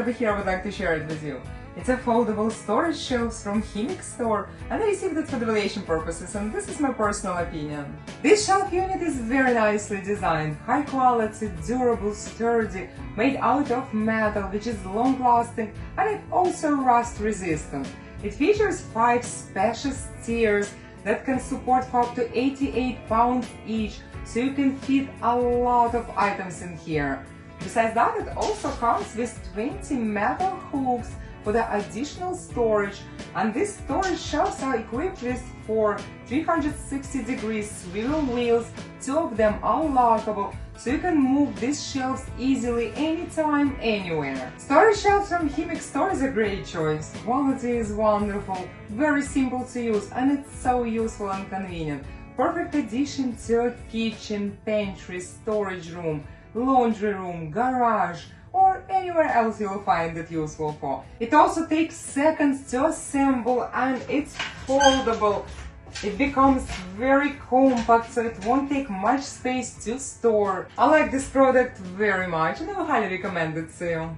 over here I would like to share it with you. It's a foldable storage shelves from Himix store, and I received it for devaluation purposes, and this is my personal opinion. This shelf unit is very nicely designed, high quality, durable, sturdy, made out of metal which is long lasting, and it also rust resistant. It features 5 spacious tiers that can support for up to 88 pounds each, so you can fit a lot of items in here. Besides that, it also comes with 20 metal hooks for the additional storage, and these storage shelves are equipped with 4 360-degree swivel wheels. 2 of them are lockable, so you can move these shelves easily anytime, anywhere. Storage shelves from Himix store is a great choice. Quality is wonderful, very simple to use, and it's so useful and convenient. Perfect addition to a kitchen, pantry, storage room, laundry room, garage, or anywhere else you'll find it useful for. It also takes seconds to assemble, and it's foldable. It becomes very compact, so it won't take much space to store. I like this product very much, and I highly recommend it to you.